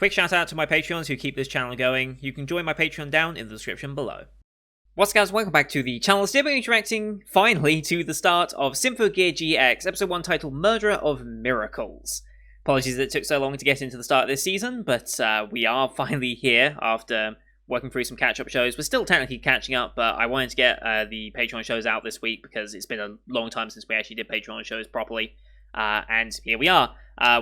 Quick shout out to my Patreons who keep this channel going. You can join my Patreon down in the description below. What's up guys, welcome back to the channel. Today we're interacting, finally, to the start of Symphogear GX, episode 1 titled Murderer of Miracles. Apologies that it took so long to get into the start of this season, but we are finally here after working through some catch-up shows. We're still technically catching up, but I wanted to get the Patreon shows out this week because it's been a long time since we actually did Patreon shows properly. And here we are.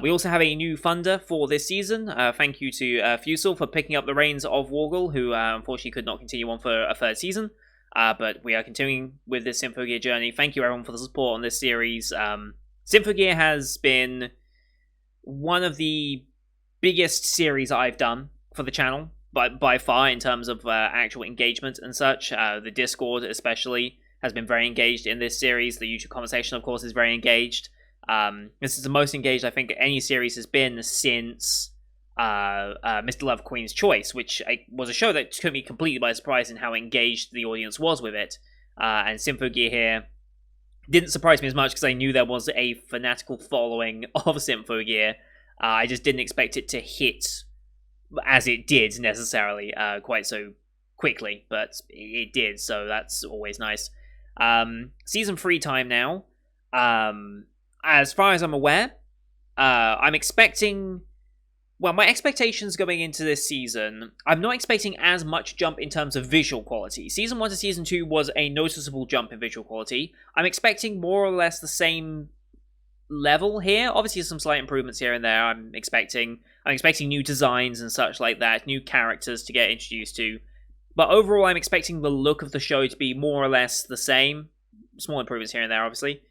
We also have a new funder for this season. Thank you to Fusel for picking up the reins of Wargle, who unfortunately could not continue on for a third season. But we are continuing with this Symphogear journey. Thank you everyone for the support on this series. Symphogear has been one of the biggest series I've done for the channel, by far, in terms of actual engagement and such. The Discord especially has been very engaged in this series. The YouTube conversation, of course, is very engaged. This is the most engaged I think any series has been since Mr. Love Queen's Choice, which was a show that took me completely by surprise in how engaged the audience was with it. And Symphogear here didn't surprise me as much because I knew there was a fanatical following of Symphogear. I just didn't expect it to hit as it did necessarily quite so quickly, but it did, so that's always nice. Season 3 time now. As far as I'm aware, I'm expecting... Well, my expectations going into this season, I'm not expecting as much jump in terms of visual quality. Season 1 to Season 2 was a noticeable jump in visual quality. I'm expecting more or less the same level here. Obviously, some slight improvements here and there. I'm expecting new designs and such like that, new characters to get introduced to. But overall, I'm expecting the look of the show to be more or less the same. Small improvements here and there, obviously.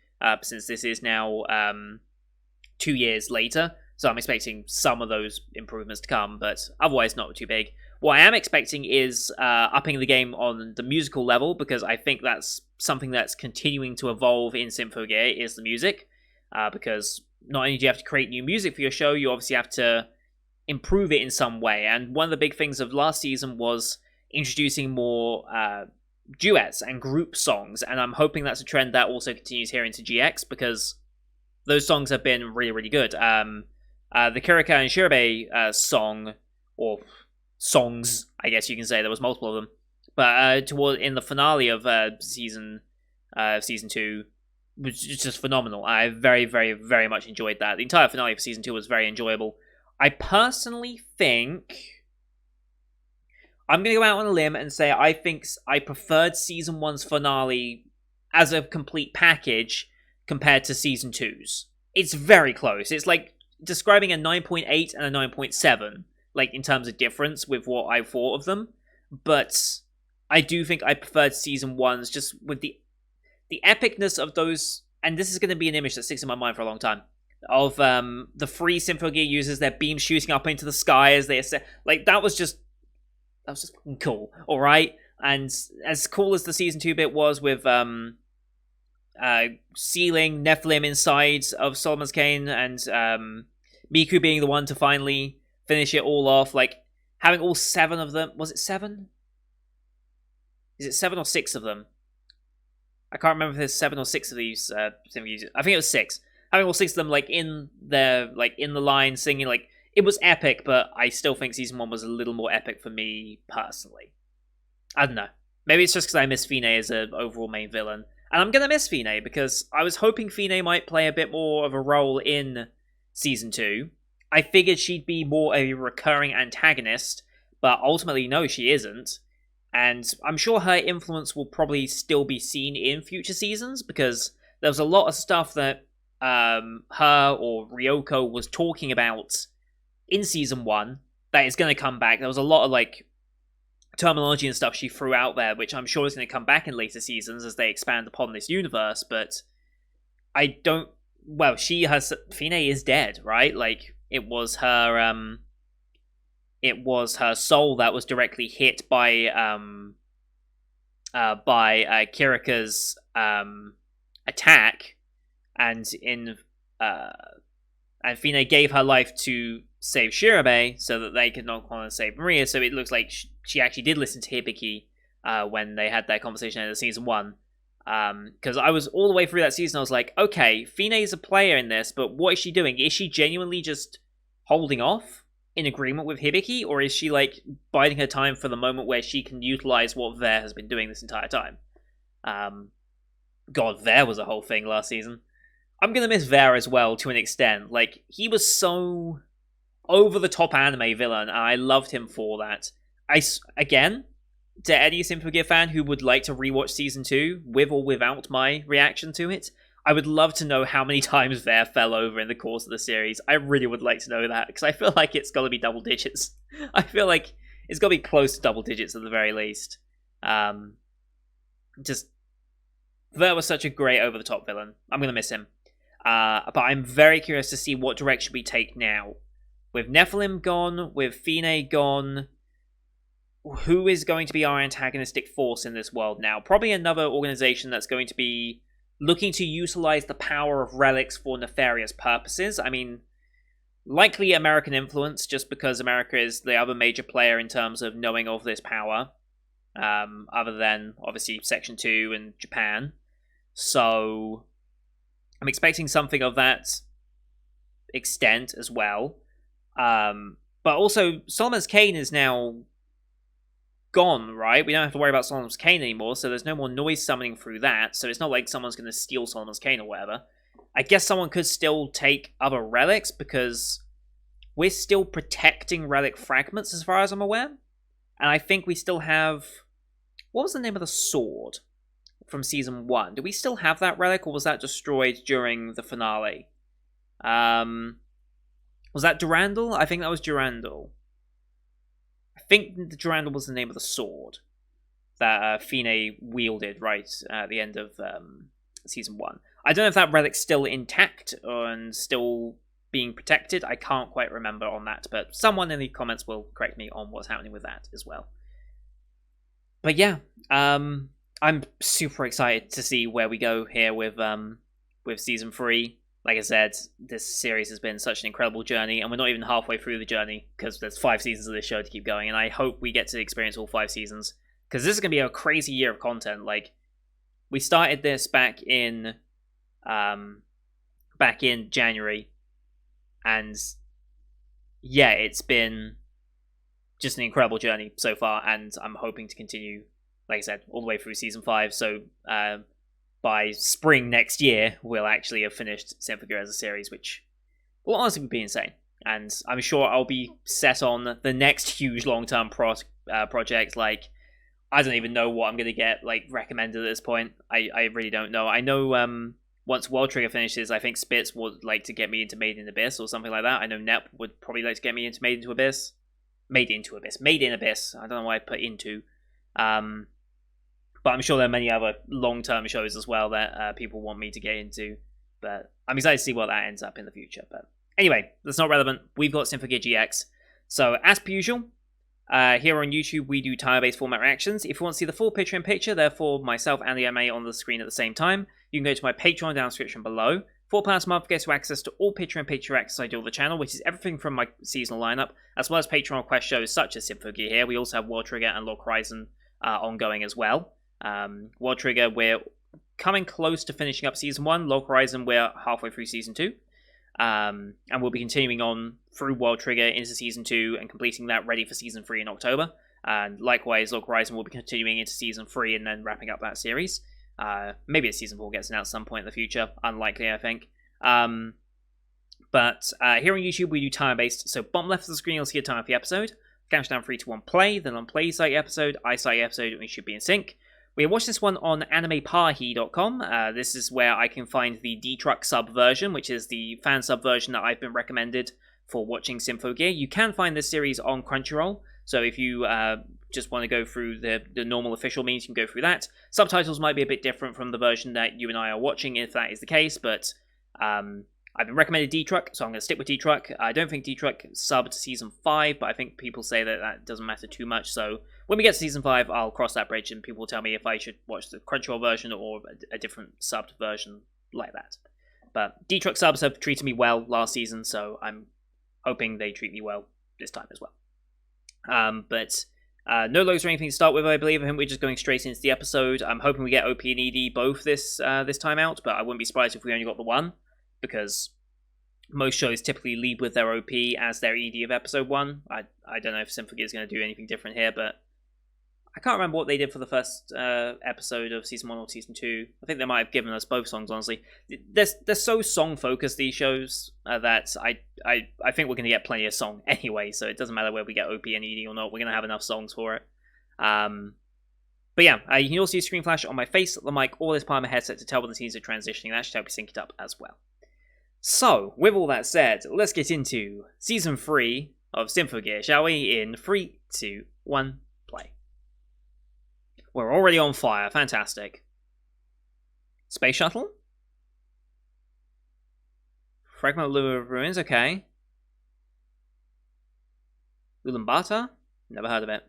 Since this is now 2 years later. So I'm expecting some of those improvements to come, but otherwise not too big. What I am expecting is upping the game on the musical level, because I think that's something that's continuing to evolve in Symphogear, is the music. Because not only do you have to create new music for your show, you obviously have to improve it in some way. And one of the big things of last season was introducing more duets and group songs, and I'm hoping that's a trend that also continues here into GX, because those songs have been really, really good. The Kirika and Shirabe song, or songs, I guess you can say, there was multiple of them, but in the finale of season 2 was just phenomenal. I very, very, very much enjoyed that. The entire finale of season 2 was very enjoyable. I personally think... I'm going to go out on a limb and say I think I preferred Season 1's finale as a complete package compared to Season 2's. It's very close. It's like describing a 9.8 and a 9.7, like, in terms of difference with what I thought of them. But I do think I preferred Season 1's just with the epicness of those, and this is going to be an image that sticks in my mind for a long time, of the three Symphogear users, their beams shooting up into the sky as they ascend. Like, that was just cool, alright? And as cool as the Season 2 bit was with sealing Nephilim inside of Solomon's Cane, and Miku being the one to finally finish it all off, like, having all 7 of them... Was it 7? Is it 7 or 6 of them? I can't remember if there's 7 or 6 of these users. I think it was 6. Having all 6 of them, like, in the line, singing, like, it was epic, but I still think Season 1 was a little more epic for me, personally. I don't know. Maybe it's just because I miss Fine as an overall main villain. And I'm going to miss Fine, because I was hoping Fine might play a bit more of a role in Season 2. I figured she'd be more a recurring antagonist, but ultimately, no, she isn't. And I'm sure her influence will probably still be seen in future seasons, because there was a lot of stuff that her or Ryoko was talking about in Season 1 that is going to come back. There was a lot of, like, terminology and stuff she threw out there, which I'm sure is going to come back in later seasons as they expand upon this universe, but I don't... Well, Fine is dead, right? Like, it was her soul that was directly hit by Kirika's attack, and Fine gave her life to save Shirabe so that they could not call and save Maria. So it looks like she actually did listen to Hibiki when they had that conversation in Season 1. Because I was all the way through that season, I was like, okay, Fine is a player in this, but what is she doing? Is she genuinely just holding off? in agreement with Hibiki, or is she like biding her time for the moment where she can utilize what Ver has been doing this entire time? God, Ver was a whole thing last season. I'm gonna miss Ver as well to an extent. Like, he was so over the top anime villain, and I loved him for that. Again, to any Symphogear fan who would like to rewatch season 2 with or without my reaction to it, I would love to know how many times Ver fell over in the course of the series. I really would like to know that, because I feel like it's got to be double digits. I feel like it's got to be close to double digits at the very least. Just, Ver was such a great over-the-top villain. I'm going to miss him. But I'm very curious to see what direction we take now. With Nephilim gone, with Fine gone, who is going to be our antagonistic force in this world now? Probably another organization that's going to be looking to utilize the power of relics for nefarious purposes. I mean, likely American influence, just because America is the other major player in terms of knowing of this power, other than, obviously, Section 2 and Japan. So, I'm expecting something of that extent as well. But also, Solomon's Cane is now gone, right? We don't have to worry about Solomon's Cane anymore, so there's no more noise summoning through that, so it's not like someone's going to steal Solomon's Cane or whatever. I guess someone could still take other relics, because we're still protecting relic fragments as far as I'm aware. And I think we still have... What was the name of the sword from Season 1? Do we still have that relic, or was that destroyed during the finale? Was that Durandal? I think that was Durandal. I think the Durandal was the name of the sword that Fine wielded right at the end of Season 1. I don't know if that relic's still intact and still being protected. I can't quite remember on that, but someone in the comments will correct me on what's happening with that as well. But yeah, I'm super excited to see where we go here with Season 3. Like I said, this series has been such an incredible journey, and we're not even halfway through the journey, because there's 5 seasons of this show to keep going, and I hope we get to experience all 5 seasons, because this is going to be a crazy year of content. Like, we started this back in January, and yeah, it's been just an incredible journey so far, and I'm hoping to continue, like I said, all the way through Season 5, so by spring next year, we'll actually have finished Symphogear as a series, which will honestly be insane. And I'm sure I'll be set on the next huge long-term project. Like, I don't even know what I'm going to get like recommended at this point. I really don't know. I know once World Trigger finishes, I think Spitz would like to get me into Made in Abyss or something like that. I know Nep would probably like to get me into Made in Abyss. Made in Abyss. I don't know why I put into. But I'm sure there are many other long-term shows as well that people want me to get into. But I'm excited to see what that ends up in the future. But anyway, that's not relevant. We've got Symphogear GX. So, as per usual, here on YouTube, we do tire-based format reactions. If you want to see the full picture-in-picture, therefore myself and the MA on the screen at the same time, you can go to my Patreon down in the description below. £4 a month gets you access to all picture-in-picture reactions I do on the channel, which is everything from my seasonal lineup, as well as Patreon request shows such as Symphogear here. We also have World Trigger and Log Horizon ongoing as well. World Trigger, we're coming close to finishing up Season 1. Log Horizon, we're halfway through Season 2. And we'll be continuing on through World Trigger into Season 2 and completing that ready for Season 3 in October. And likewise, Log Horizon will be continuing into Season 3 and then wrapping up that series. Maybe a Season 4 gets announced at some point in the future. Unlikely, I think. But here on YouTube, we do time-based. So bottom left of the screen, you'll see a time of the episode. Countdown 3, 2, 1, play. Then on play site episode, I site episode, and we should be in sync. We watched this one on animepahi.com. This is where I can find the D-Truck sub version, which is the fan sub version that I've been recommended for watching Symphogear. You can find this series on Crunchyroll, so if you just want to go through the normal official means, you can go through that. Subtitles might be a bit different from the version that you and I are watching, if that is the case, but I've been recommended D-Truck, so I'm going to stick with D-Truck. I don't think D-Truck subbed Season 5, but I think people say that that doesn't matter too much, so when we get to Season 5, I'll cross that bridge and people will tell me if I should watch the Crunchyroll version or a different subbed version like that. But D-Truck subs have treated me well last season, so I'm hoping they treat me well this time as well. But no logs or anything to start with, I believe. I think we're just going straight into the episode. I'm hoping we get OP and ED both this time out, but I wouldn't be surprised if we only got the one, because most shows typically lead with their OP as their ED of episode 1. I don't know if Symphogear is going to do anything different here, but I can't remember what they did for the first episode of Season 1 or Season 2. I think they might have given us both songs, honestly. They're so song-focused, these shows, that I think we're going to get plenty of song anyway, so it doesn't matter whether we get OP and ED or not. We're going to have enough songs for it. But yeah, you can also use screen flash on my face, the mic, or this part of my headset to tell when the scenes are transitioning. That should help you sync it up as well. So, with all that said, let's get into Season 3 of Symphogear, shall we? In 3, 2, 1, play. We're already on fire. Fantastic. Space Shuttle? Fragment of Lure of Ruins, okay. Ulaanbaatar? Never heard of it.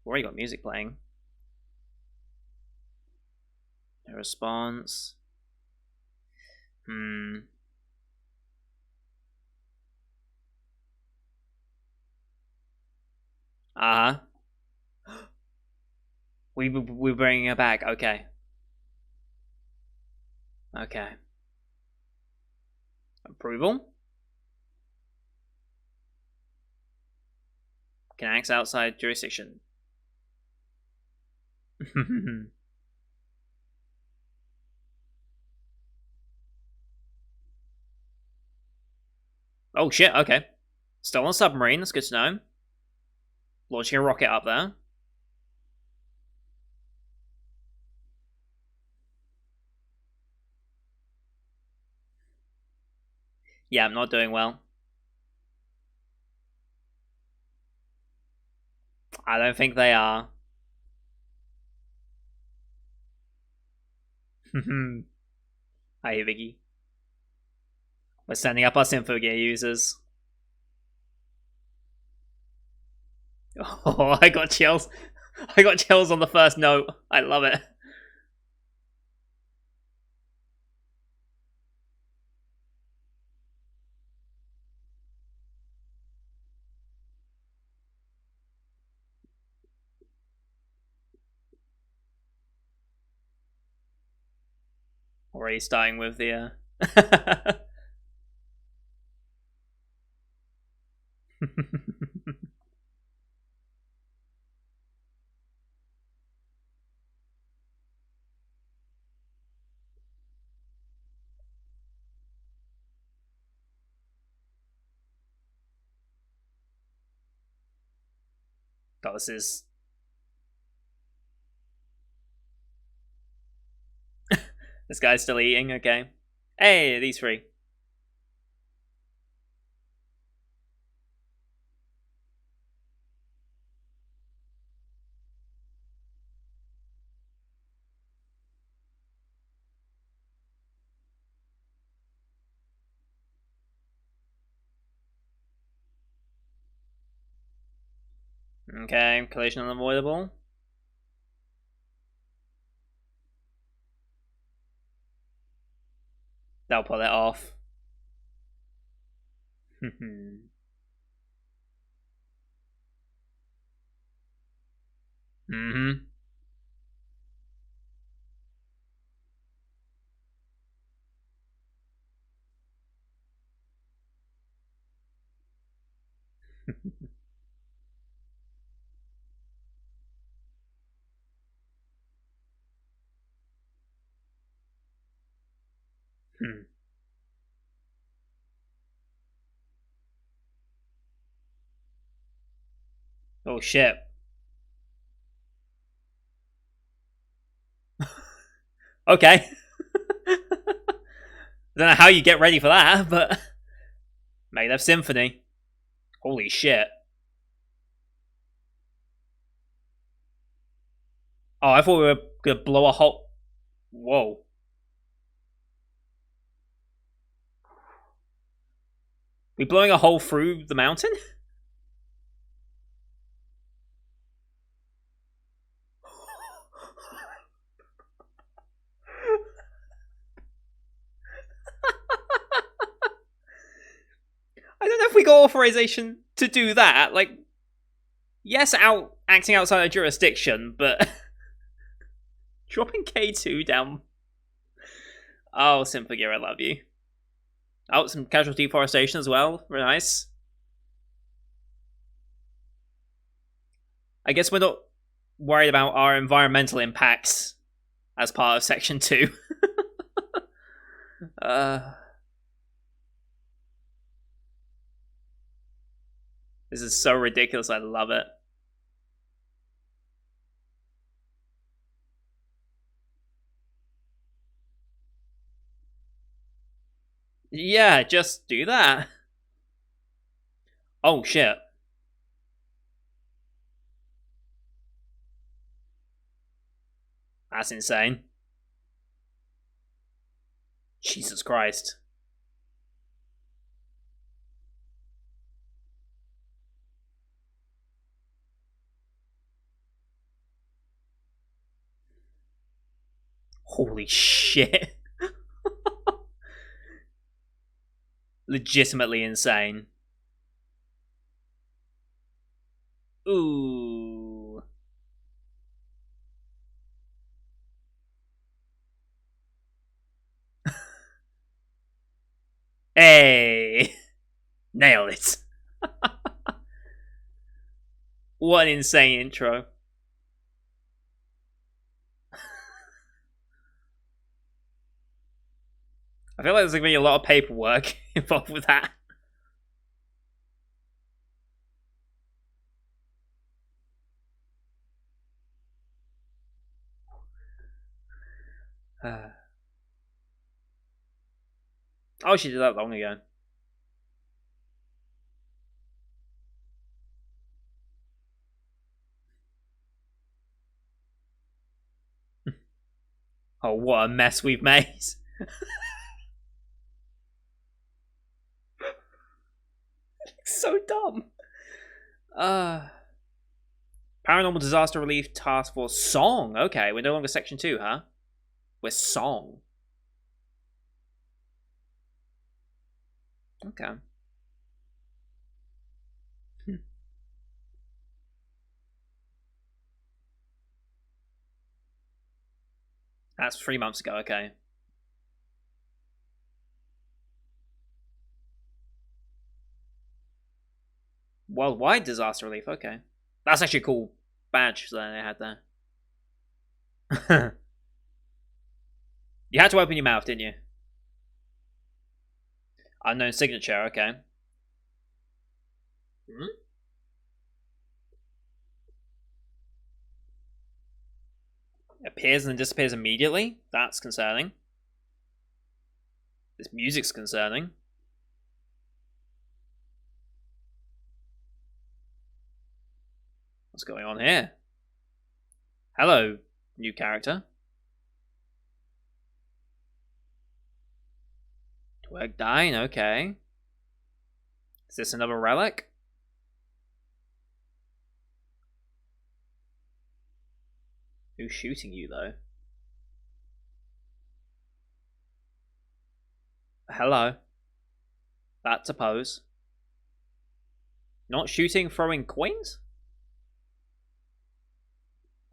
Already got music playing. No response. Uh-huh. We're bringing her back. Okay. Okay. Approval? Can access outside jurisdiction. Oh shit, okay. Still on a submarine, that's good to know. Launching a rocket up there. Yeah, I'm not doing well. I don't think they are. Hi, Vicky. We're sending up our Symphogear users. Oh, I got chills. I got chills on the first note. I love it. Already starting with the Oh, this is... This guy's still eating, okay. Hey, these three. Okay, collision unavoidable. That'll pull it off. Oh shit. Okay. Don't know how you get ready for that, but Maglev Symphony. Holy shit. Oh, I thought we were gonna blow a hole. Whoa. We blowing a hole through the mountain? I don't know if we got authorization to do that. Like, yes, acting outside of jurisdiction, but dropping K2 down. Oh, Symphogear, I love you. Oh, some casual deforestation as well. Very nice. I guess we're not worried about our environmental impacts as part of Section 2. uh, this is so ridiculous. I love it. Yeah, just do that. Oh, shit. That's insane. Jesus Christ. Holy shit. Legitimately insane. Ooh. Hey. Nailed it. What an insane intro. I feel like there's going to be a lot of paperwork involved with that. Oh, she did that long ago. Oh, what a mess we've made. So dumb. Paranormal Disaster Relief Task Force Song. Okay, we're no longer Section 2, huh? We're Song. Okay. That's 3 months ago, okay. Worldwide Disaster Relief, okay. That's actually a cool badge that they had there. You had to open your mouth, didn't you? Unknown signature, okay. Hmm? Appears and then disappears immediately? That's concerning. This music's concerning. What's going on here? Hello, new character. Dine, okay. Is this another relic? Who's shooting you, though? Hello. That's a pose. Not shooting, throwing coins?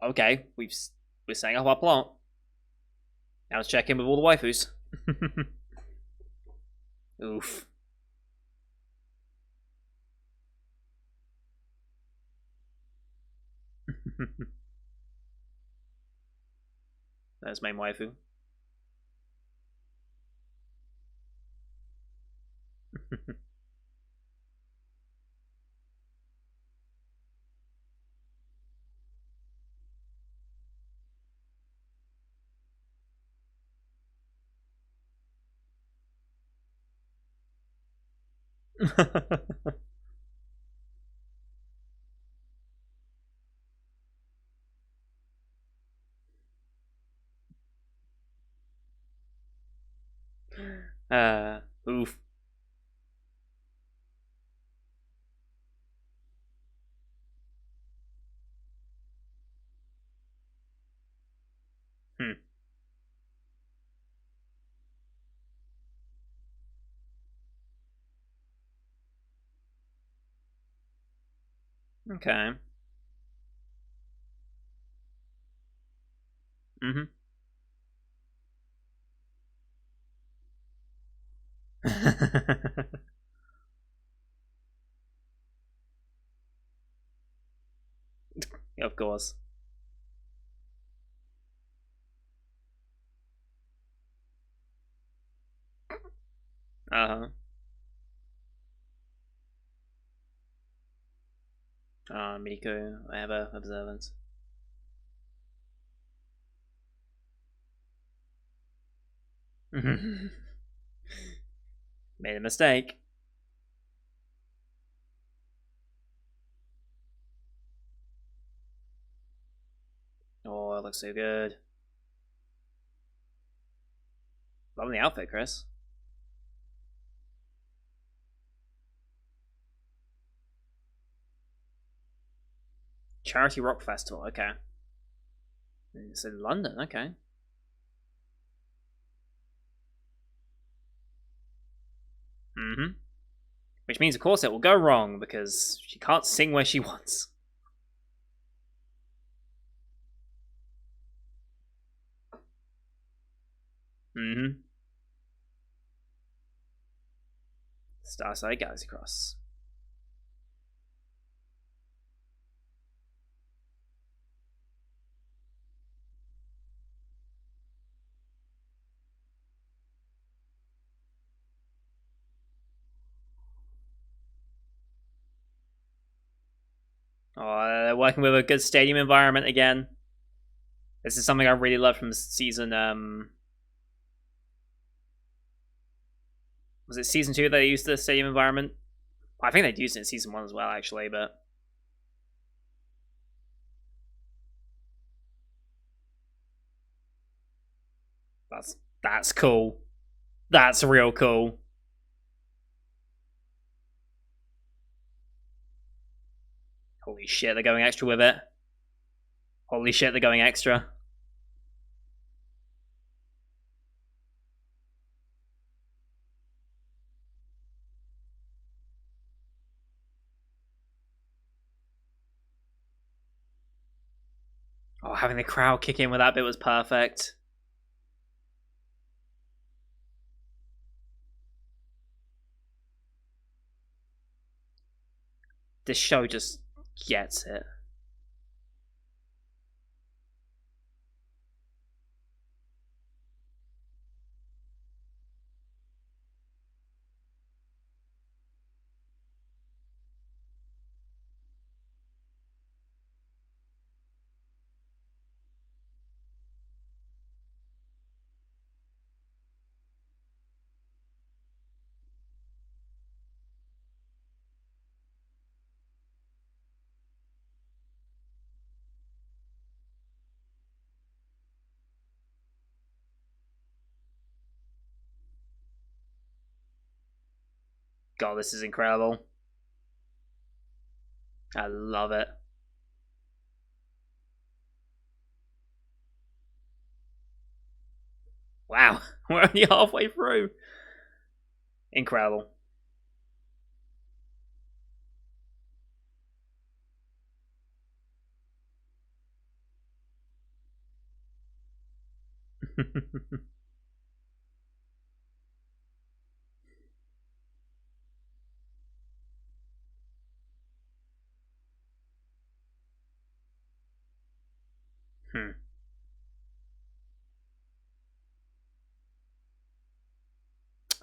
Okay, we're setting up our plot. Now let's check in with all the waifus. Oof. There's main waifu. Oof. Hmm. Okay. Mm-hmm. Of course. Uh-huh. Miku, I have a observance. Made a mistake. Oh, it looks so good. Loving the outfit, Chris. Charity Rock Festival, okay. It's in London, okay. Mm-hmm. Which means, of course, it will go wrong because she can't sing where she wants. Mm-hmm. Starside Galaxy Cross. Oh, they're working with a good stadium environment again. This is something I really love from season. Was it season 2 that they used the stadium environment? I think they used it in season 1 as well, actually. But that's cool. That's real cool. Holy shit, they're going extra with it. Holy shit, they're going extra. Oh, having the crowd kick in with that bit was perfect. This show just gets it. God, this is incredible. I love it. Wow, we're only halfway through. Incredible. Hmm.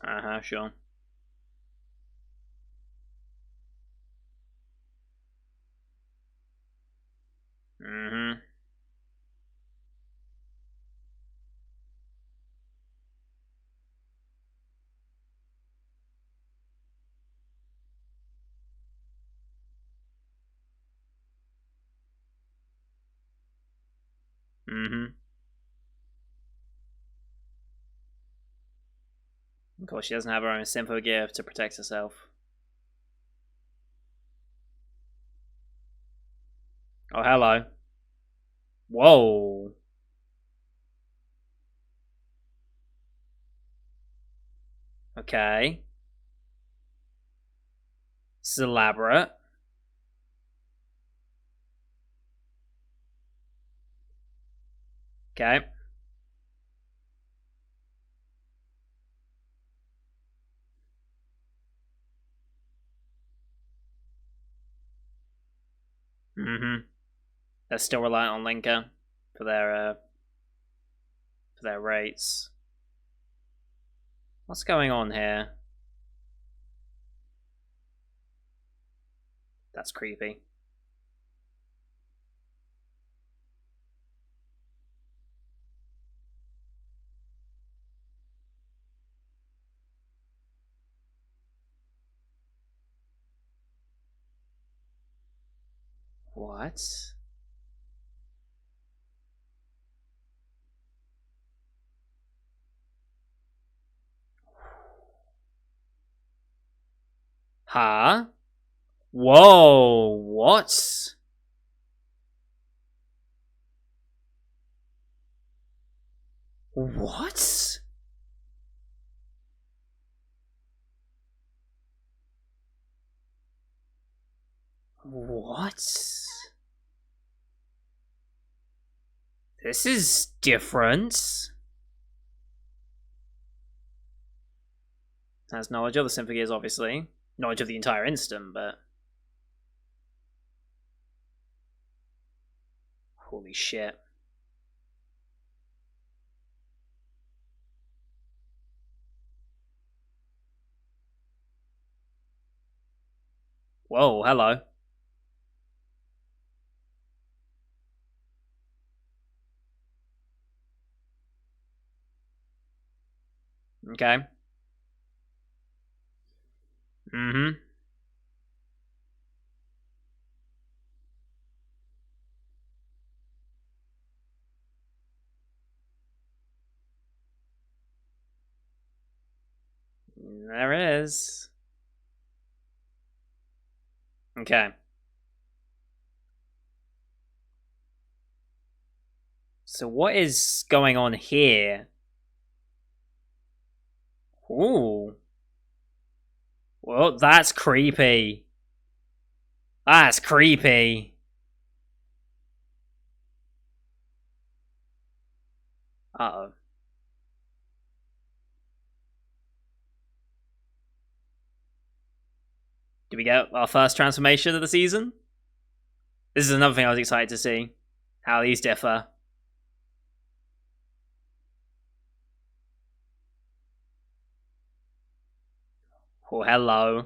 Uh-huh, sure. Mm-hmm. Mm-hmm. Of course, she doesn't have her own Symphogear to protect herself. Oh, hello. Whoa. Okay. It's elaborate. Okay. Mm-hmm. They're still reliant on Linker for their rates. What's going on here? That's creepy. What? Huh? Whoa, what? What? What? This is different. Has knowledge of the Symphogears, obviously. Knowledge of the entire instant, but... Holy shit. Whoa, hello. Okay. Mm-hmm. There it is. Okay. So what is going on here? Ooh. Well, that's creepy. That's creepy. Uh-oh. Do we get our first transformation of the season? This is another thing I was excited to see. How these differ. Oh, hello.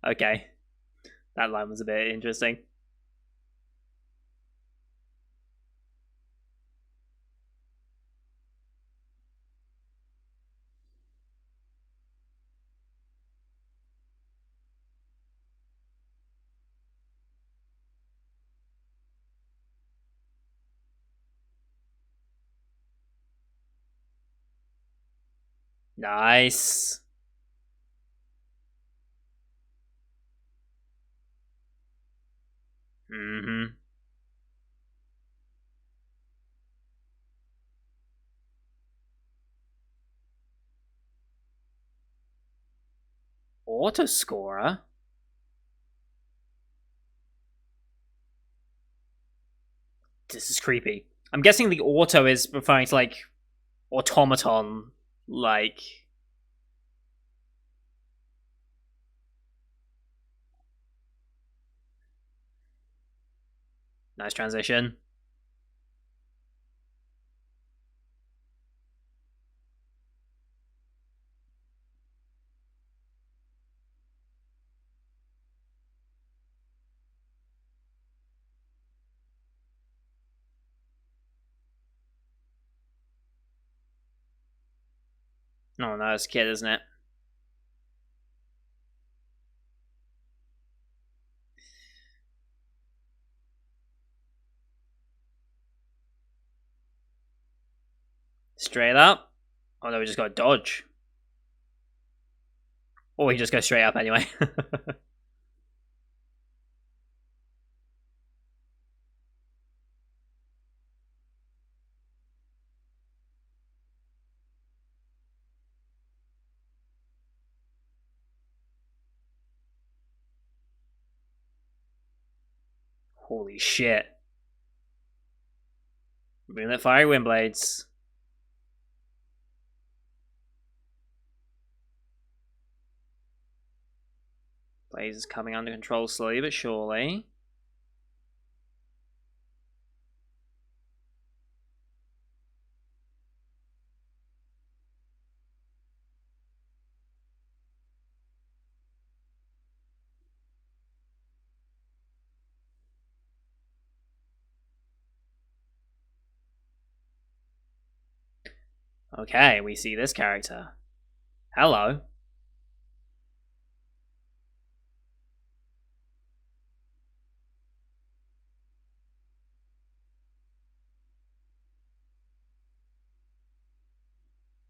Okay. That line was a bit interesting. Nice. Mm-hmm. Autoscorer? This is creepy. I'm guessing the auto is referring to, like, automaton, like... Nice transition. Oh no, it's a kid, isn't it? Straight up. Oh no, we just got dodge. Or he just goes straight up anyway. Holy shit. Moonlit Fiery Windblades. Blaze is coming under control slowly but surely. Okay, we see this character. Hello.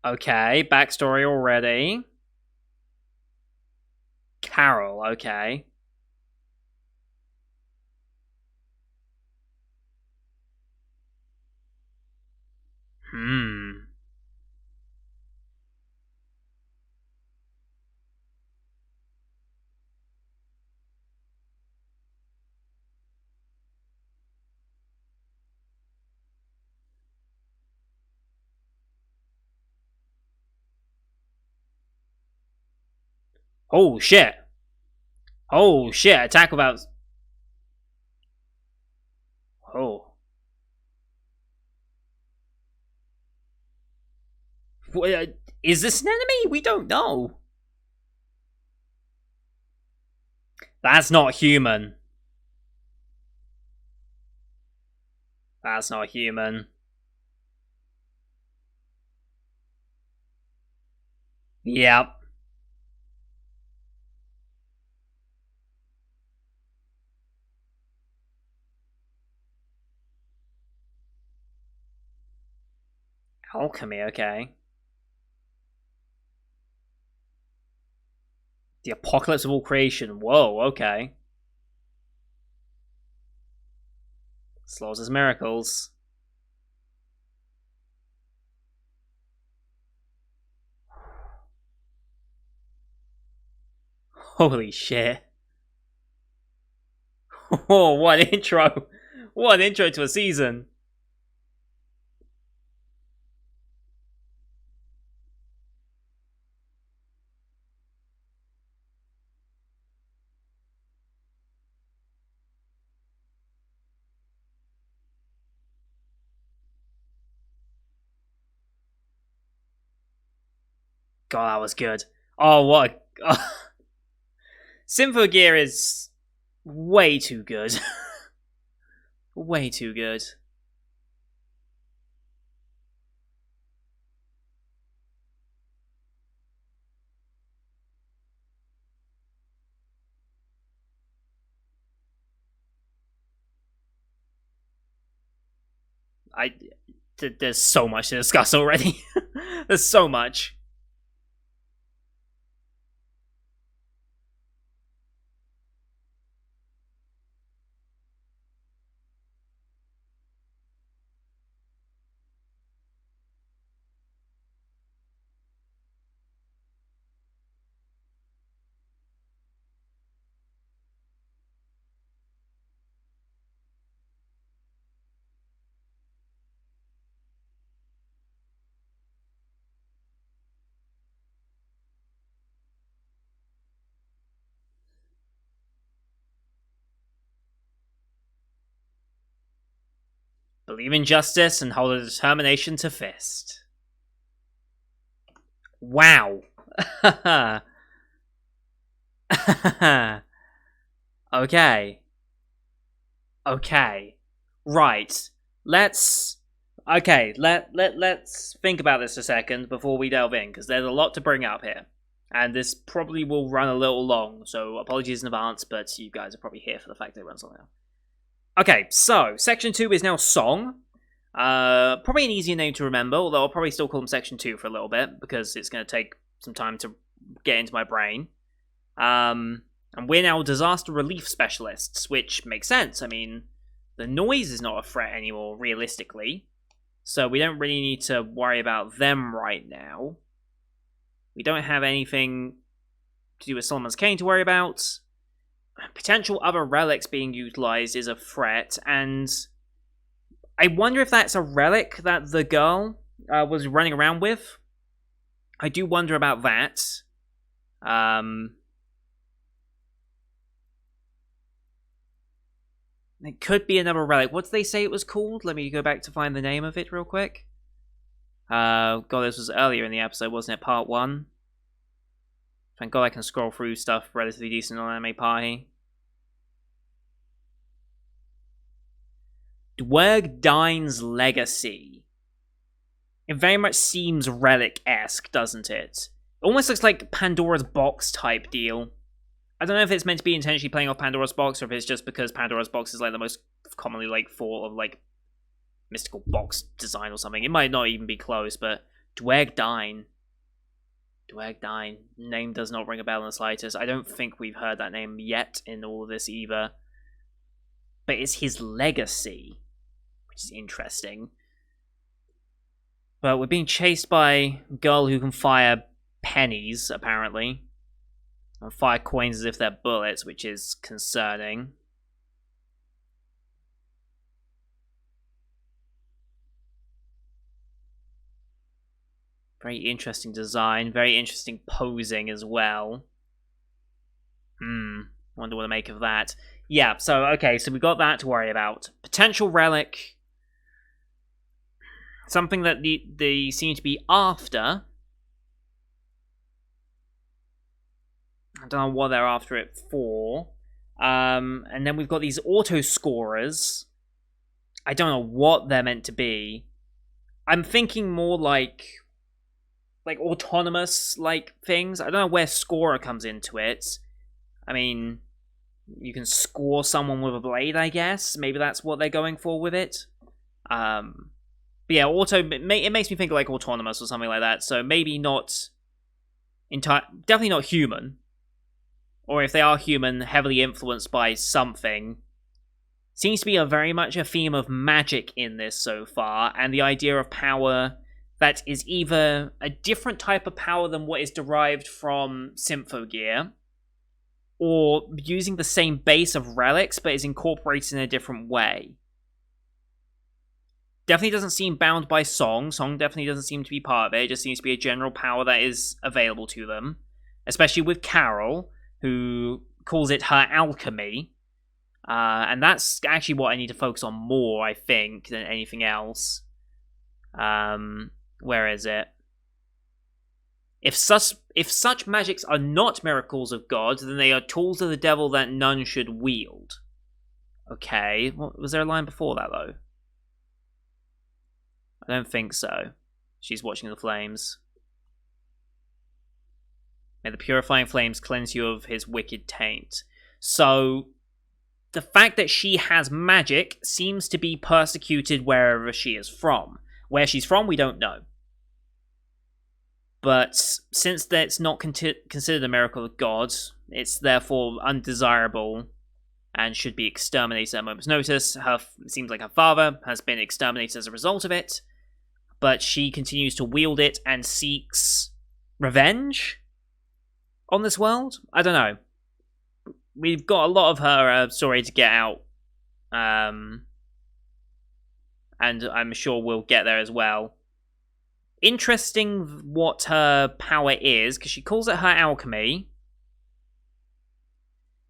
Okay, backstory already. Carol, okay. Oh shit. Oh shit, attack without... Oh. Is this an enemy? We don't know. That's not human. That's not human. Yep. Alchemy, okay. The apocalypse of all creation. Whoa, okay. Slaughters miracles. Holy shit. Oh, what an intro. What an intro to a season. God, that was good. Oh, what a... Symphogear is way too good. Way too good. There's so much to discuss already. There's so much. Believe in justice and hold a determination to fist. Wow. Okay. Okay. Right. Let's let's think about this a second before we delve in, because there's a lot to bring up here. And this probably will run a little long, so apologies in advance, but you guys are probably here for the fact that it runs long now. Okay, so Section 2 is now Song. Probably an easier name to remember, although I'll probably still call them Section 2 for a little bit, because it's going to take some time to get into my brain. And we're now disaster relief specialists, which makes sense. I mean, the noise is not a threat anymore, realistically, so we don't really need to worry about them right now. We don't have anything to do with Solomon's Cane to worry about. potential other relics being utilized is a threat, and I wonder if that's a relic that the girl was running around with. I do wonder about that. It could be another relic. What did they say it was called? Let me go back to find the name of it real quick. God, this was earlier in the episode, wasn't it? Part 1. Thank God I can scroll through stuff relatively decent on Anime Party. Dwergdine's Legacy. It very much seems relic-esque, doesn't it? It almost looks like Pandora's Box type deal. I don't know if it's meant to be intentionally playing off Pandora's Box, or if it's just because Pandora's Box is like the most commonly like thought of like mystical box design or something. It might not even be close, but Dwergdine. Dwergdine. Name does not ring a bell in the slightest. I don't think we've heard that name yet in all of this either. But it's his legacy, which is interesting. But we're being chased by a girl who can fire pennies, apparently. And fire coins as if they're bullets, which is concerning. Very interesting design, very interesting posing as well. Wonder what to make of that. Yeah, so, okay, so we got that to worry about. Potential relic. Something that they seem to be after. I don't know what they're after it for. And then we've got these auto-scorers. I don't know what they're meant to be. I'm thinking more like autonomous like things. I don't know where scorer comes into it. I mean, you can score someone with a blade, I guess. Maybe that's what they're going for with it. But yeah, it makes me think like autonomous or something like that. So maybe not definitely not human. Or if they are human, heavily influenced by something. Seems to be very much a theme of magic in this so far, and the idea of power that is either a different type of power than what is derived from Symphogear, or using the same base of relics, but is incorporated in a different way. Definitely doesn't seem bound by Song. Song definitely doesn't seem to be part of it. It just seems to be a general power that is available to them. Especially with Carol, who calls it her alchemy. And that's actually what I need to focus on more, I think, than anything else. Where is it? If such magics are not miracles of God, then they are tools of the devil that none should wield. Okay, was there a line before that, though? I don't think so. She's watching the flames. May the purifying flames cleanse you of his wicked taint. So, the fact that she has magic seems to be persecuted wherever she is from. Where she's from, we don't know. But since that's not considered a miracle of God, it's therefore undesirable and should be exterminated at a moment's notice. It seems like her father has been exterminated as a result of it, but she continues to wield it and seeks revenge on this world? I don't know. We've got a lot of her story to get out. And I'm sure we'll get there as well. Interesting what her power is, because she calls it her alchemy.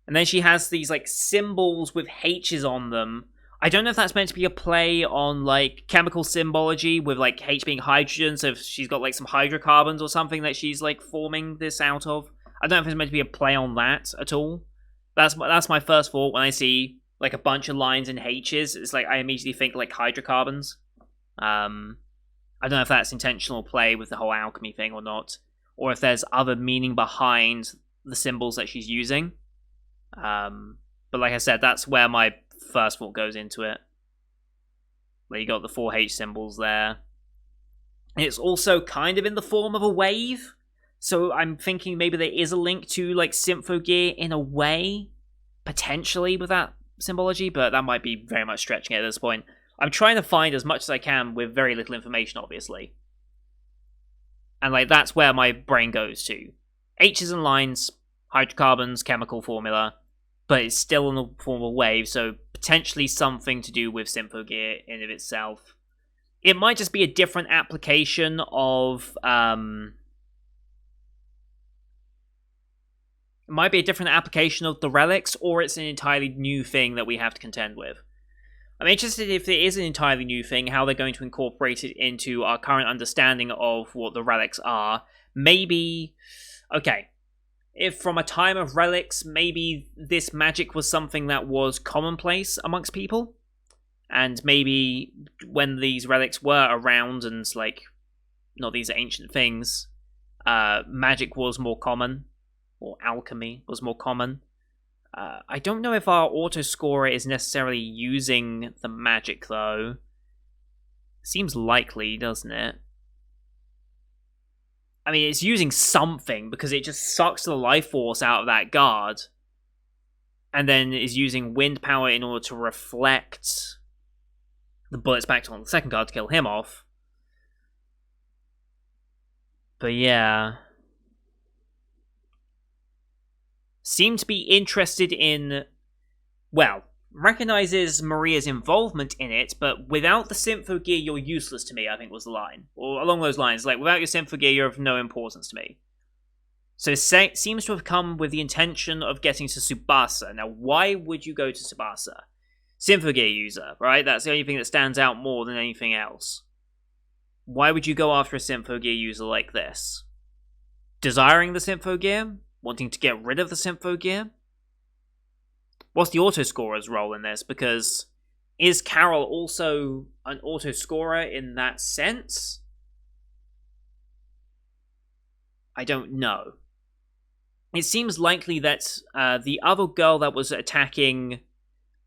And then she has these like symbols with H's on them. I don't know if that's meant to be a play on like chemical symbology with like H being hydrogen, so if she's got like some hydrocarbons or something that she's like forming this out of. I don't know if it's meant to be a play on that at all. That's my first thought when I see like a bunch of lines in H's. It's like I immediately think like hydrocarbons. I don't know if that's intentional play with the whole alchemy thing or not, or if there's other meaning behind the symbols that she's using. But like I said, that's where my first thought goes into it. Where you got the 4H symbols there. It's also kind of in the form of a wave. So I'm thinking maybe there is a link to like Symphogear in a way, potentially with that symbology, but that might be very much stretching it at this point. I'm trying to find as much as I can with very little information, obviously. And like that's where my brain goes to. H's and lines, hydrocarbons, chemical formula. but it's still in the form of a wave, so potentially something to do with Symphogear in of itself. It might just be a different application of it might be a different application of the relics, or it's an entirely new thing that we have to contend with. I'm interested if it is an entirely new thing, how they're going to incorporate it into our current understanding of what the relics are. Maybe, okay, if from a time of relics, maybe this magic was something that was commonplace amongst people, and maybe when these relics were around and, like, not these ancient things, magic was more common, or alchemy was more common. I don't know if our auto-scorer is necessarily using the magic, though. Seems likely, doesn't it? I mean, it's using something, because it just sucks the life force out of that guard. And then is using wind power in order to reflect the bullets back on the second guard to kill him off. But yeah. Seem to be interested in, well, recognizes Maria's involvement in it, but without the Symphogear, you're useless to me, I think was the line. Or along those lines, like, without your Symphogear, you're of no importance to me. So it seems to have come with the intention of getting to Tsubasa. Now, why would you go to Tsubasa? Symphogear user, right? That's the only thing that stands out more than anything else. Why would you go after a Symphogear user like this? Desiring the Symphogear? Wanting to get rid of the Symphogear? What's the auto-scorer's role in this? Because is Carol also an auto-scorer in that sense? I don't know. It seems likely that the other girl that was attacking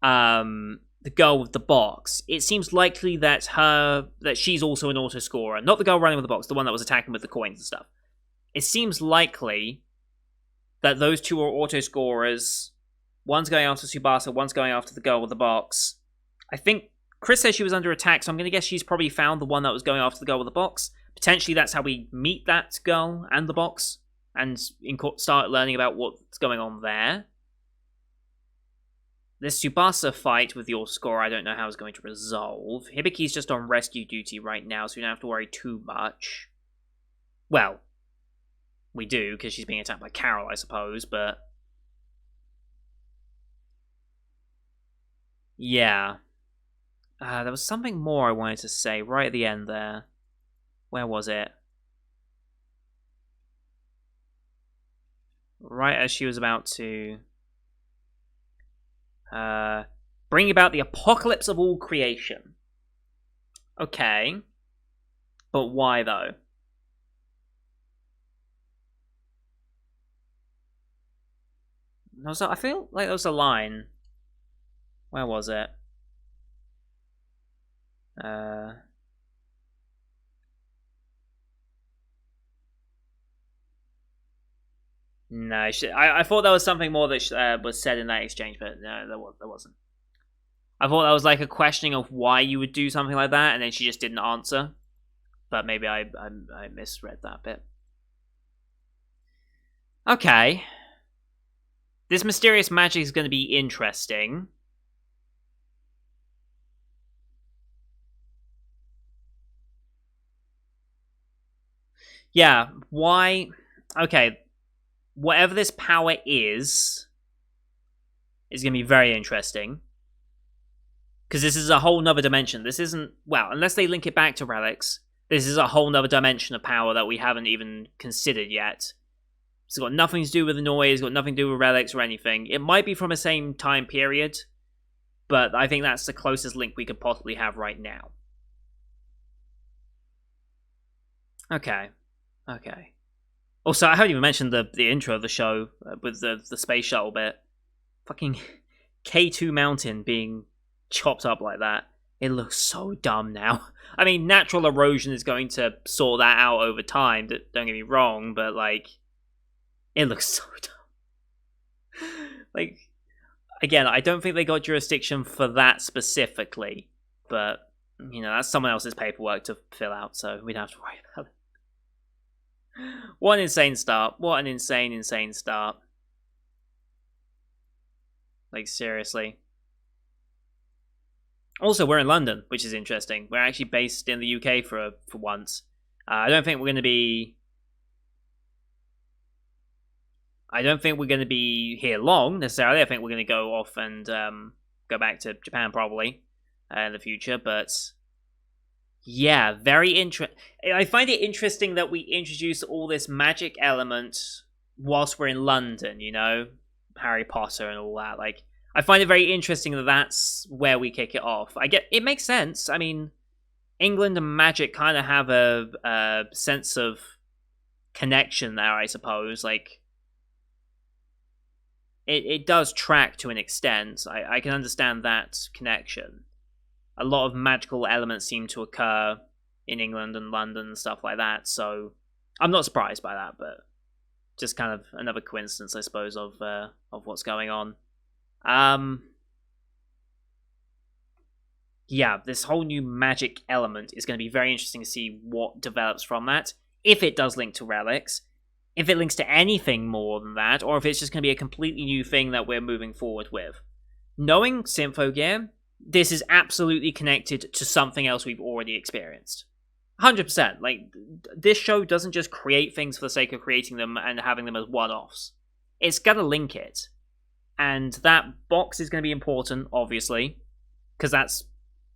the girl with the box, it seems likely that she's also an auto-scorer. Not the girl running with the box, the one that was attacking with the coins and stuff. It seems likely that those two are auto-scorers. One's going after Tsubasa, one's going after the girl with the box. I think Chris says she was under attack, so I'm going to guess she's probably found the one that was going after the girl with the box. Potentially that's how we meet that girl and the box, and start learning about what's going on there. This Tsubasa fight with the auto-scorer, I don't know how it's going to resolve. Hibiki's just on rescue duty right now, so we don't have to worry too much. Well, we do, because she's being attacked by Carol, I suppose, but yeah. There was something more I wanted to say right at the end there. Where was it? Right as she was about to bring about the apocalypse of all creation. Okay. But why, though? I feel like there was a line. Where was it? No, I thought there was something more that was said in that exchange, but no, there wasn't. I thought that was like a questioning of why you would do something like that, and then she just didn't answer. But maybe I misread that bit. Okay. This mysterious magic is going to be interesting. Yeah, why? Okay, whatever this power is going to be very interesting. Because this is a whole nother dimension. This isn't, well, unless they link it back to relics, this is a whole nother dimension of power that we haven't even considered yet. It's got nothing to do with the noise, it's got nothing to do with relics or anything. It might be from the same time period, but I think that's the closest link we could possibly have right now. Okay. Also, I haven't even mentioned the intro of the show with the space shuttle bit. Fucking K2 Mountain being chopped up like that. It looks so dumb now. I mean, natural erosion is going to sort that out over time, don't get me wrong, but, like, it looks so dumb. Like, again, I don't think they got jurisdiction for that specifically, but, you know, that's someone else's paperwork to fill out, so we don't have to worry about it. What an insane start. What an insane start. Like, seriously. Also, we're in London, which is interesting. We're actually based in the UK for once. I don't think we're going to be... I don't think we're going to be here long, necessarily. I think we're going to go off and go back to Japan, probably, in the future. But, yeah, very interesting. I find it interesting that we introduce all this magic element whilst we're in London, you know? Harry Potter and all that. Like, I find it very interesting that that's where we kick it off. It makes sense. I mean, England and magic kind of have a sense of connection there, I suppose. Like, it does track to an extent. I can understand that connection. A lot of magical elements seem to occur in England and London and stuff like that, so I'm not surprised by that, but just kind of another coincidence, I suppose, of what's going on. Yeah, this whole new magic element is going to be very interesting to see what develops from that. If it does link to relics, if it links to anything more than that, or if it's just going to be a completely new thing that we're moving forward with. Knowing Symphogear, this is absolutely connected to something else we've already experienced. 100%. Like, this show doesn't just create things for the sake of creating them and having them as one-offs. It's going to link it. And that box is going to be important, obviously, because that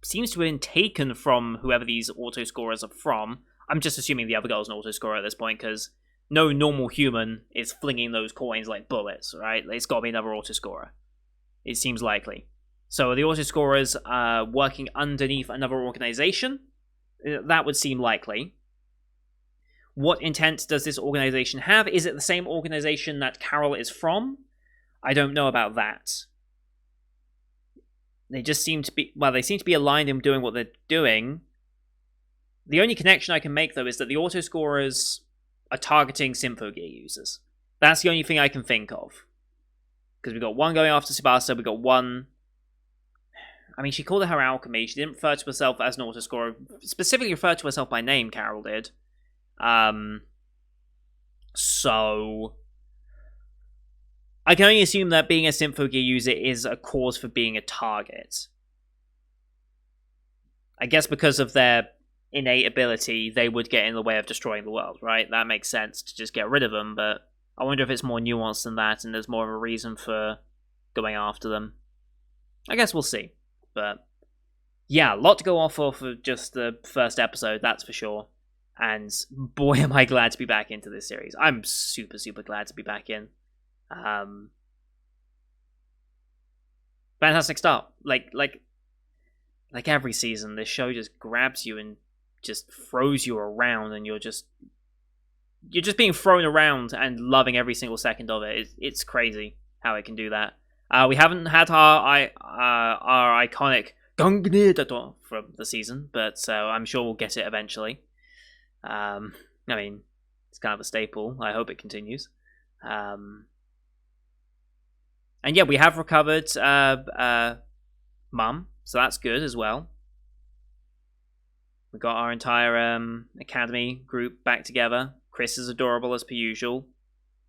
seems to have been taken from whoever these auto-scorers are from. I'm just assuming the other girl's an auto-scorer at this point, because no normal human is flinging those coins like bullets, right? It's got to be another auto-scorer. It seems likely. So the auto-scorers are working underneath another organization. That would seem likely. What intent does this organization have? Is it the same organization that Carol is from? I don't know about that. They just seem to be... Well, they seem to be aligned in doing what they're doing. The only connection I can make, though, is that the auto-scorers are targeting Symphogear users. That's the only thing I can think of. Because we've got one going after Tsubasa, we've got one... I mean, she called it her alchemy. She didn't refer to herself as an auto-scorer. Specifically referred to herself by name, Carol did. So... I can only assume that being a Symphogear user is a cause for being a target. I guess because of their innate ability, they would get in the way of destroying the world, right? That makes sense to just get rid of them, but I wonder if it's more nuanced than that and there's more of a reason for going after them. I guess we'll see. But yeah, a lot to go off of just the first episode, that's for sure. And boy, am I glad to be back into this series. I'm super, super glad to be back in. Fantastic start. Like every season, this show just grabs you and just throws you around, and you're just being thrown around and loving every single second of it. It's crazy how it can do that. We haven't had our iconic Gangne from the season, but I'm sure we'll get it eventually. I mean, it's kind of a staple. I hope it continues. And yeah, we have recovered Mum, so that's good as well. We got our entire academy group back together. Chris is adorable as per usual.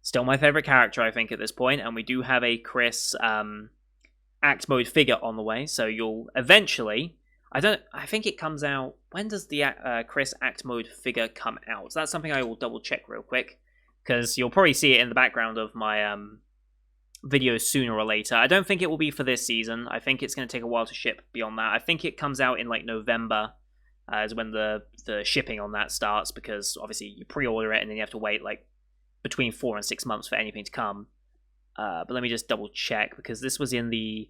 Still my favorite character, I think, at this point. And we do have a Chris act mode figure on the way. So you'll eventually... I think it comes out... When does the Chris act mode figure come out? That's something I will double check real quick. Because you'll probably see it in the background of my videos sooner or later. I don't think it will be for this season. I think it's going to take a while to ship beyond that. I think it comes out in like November. Is when the shipping on that starts. Because obviously you pre-order it and then you have to wait like between 4 and 6 months for anything to come. But let me just double check, because this was in the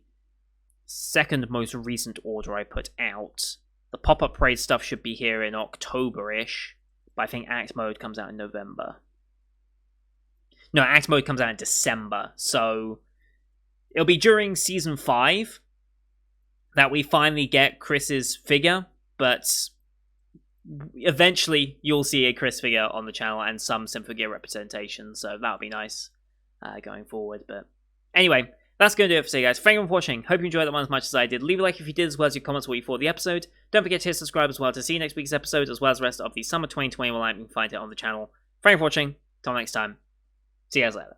second most recent order I put out. The pop-up parade stuff should be here in October-ish, but I think Act Mode comes out in November. No, Act Mode comes out in December, so it'll be during Season 5 that we finally get Chris's figure, but eventually you'll see a Chris figure on the channel and some Symphogear representation, so that'll be nice going forward. But anyway, that's going to do it for today, guys. Thank you for watching. Hope you enjoyed that one as much as I did. Leave a like if you did, as well as your comments what you thought of the episode. Don't forget to hit subscribe as well to see next week's episode, as well as the rest of the Summer 2021 lineup. You can find it on the channel. Thank you for watching. Till next time. See you guys later.